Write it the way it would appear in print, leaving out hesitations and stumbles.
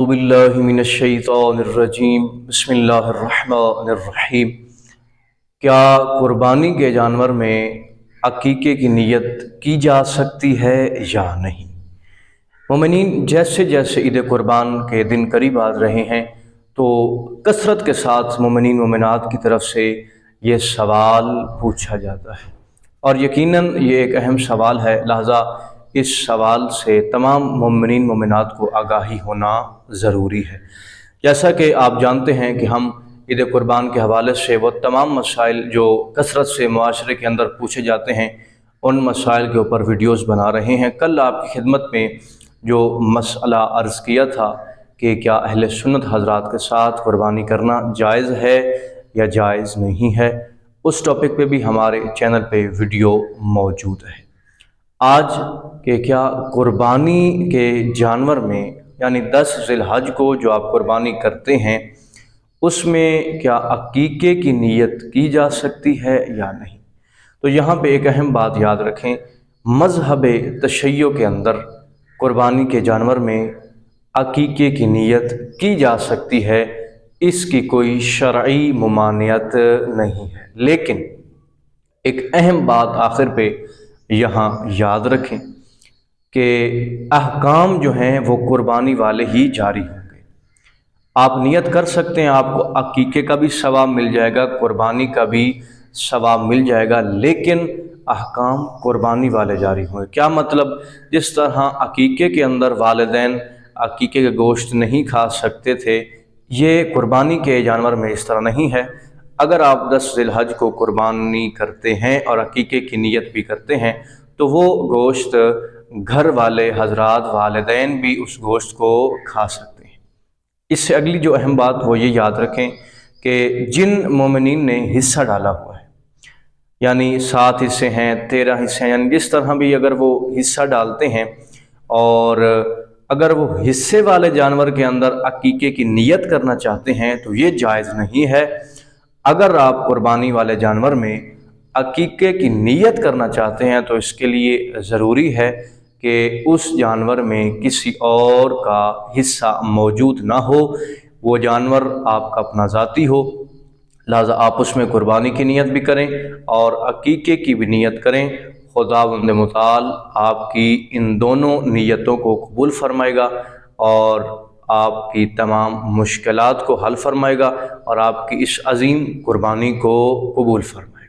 बिल्लाहि मिनश्शैतानिर्रजीम बिस्मिल्लाहिर्रहमानिर्रहीम। क्या कुर्बानी के जानवर में अकीके की नीयत की जा सकती है या नहीं? मोमिनीन, जैसे जैसे ईद कुर्बान के दिन करीब आ रहे हैं तो कसरत के साथ मोमिनीन मोमिनात की तरफ से ये सवाल पूछा जाता है, और यकीनन ये एक अहम सवाल है। लिहाजा इस सवाल से तमाम मोमिनीन मोमिनात को आगाही होना ज़रूरी है। जैसा कि आप जानते हैं कि हम ईद कुर्बान के हवाले से वो तमाम मसाइल जो कसरत से मुआशरे के अंदर पूछे जाते हैं, उन मसाइल के ऊपर वीडियोज़ बना रहे हैं। कल आपकी खिदमत में जो मसला अर्ज़ किया था कि क्या अहले सुन्नत हज़रात के साथ कुर्बानी करना जायज़ है या जायज़ नहीं है, उस टॉपिक पे भी हमारे चैनल पे वीडियो मौजूद है। आज के क्या कुर्बानी के जानवर में यानी 10 ज़िलहज को जो आप कुर्बानी करते हैं उसमें क्या अकीके की नीयत की जा सकती है या नहीं। तो यहाँ पे एक अहम बात याद रखें, मज़हब तशय्यो के अंदर कुर्बानी के जानवर में अकीके की नीयत की जा सकती है, इसकी कोई शरई मुमानियत नहीं है। लेकिन एक अहम बात आखिर पे यहाँ याद रखें कि अहकाम जो हैं वो कुर्बानी वाले ही जारी होंगे। आप नियत कर सकते हैं, आपको अकीके का भी सवाब मिल जाएगा, कुर्बानी का भी सवाब मिल जाएगा, लेकिन अहकाम कुर्बानी वाले जारी होंगे। क्या मतलब? जिस तरह अकीके के अंदर वालिदैन अकीके के गोश्त नहीं खा सकते थे, ये कुर्बानी के जानवर में इस तरह नहीं है। अगर आप 10 ज़िलहज को कुर्बानी करते हैं और अकीके की नीयत भी करते हैं तो वो गोश्त घर वाले हजरात वालिदैन भी उस गोश्त को खा सकते हैं। इससे अगली जो अहम बात वो ये याद रखें कि जिन मोमिनीन ने हिस्सा डाला हुआ है, यानी 7 हिस्से हैं, 13 हिस्से हैं, यानी जिस तरह भी अगर वो हिस्सा डालते हैं और अगर वो हिस्से वाले जानवर के अंदर अकीके की नीयत करना चाहते हैं तो ये जायज़ नहीं है। अगर आप कुर्बानी वाले जानवर में अकीके की नीयत करना चाहते हैं तो इसके लिए ज़रूरी है कि उस जानवर में किसी और का हिस्सा मौजूद ना हो, वो जानवर आपका अपना ज़ाती हो। लिहाजा आप उसमें कुर्बानी की नीयत भी करें और अकीके की भी नीयत करें। खुदावंद मुताल आपकी इन दोनों नीयतों को कबूल फरमाएगा और आपकी तमाम मुश्किलात को हल फरमाएगा और आपकी इस अज़ीम कुर्बानी को कबूल फरमाएगा।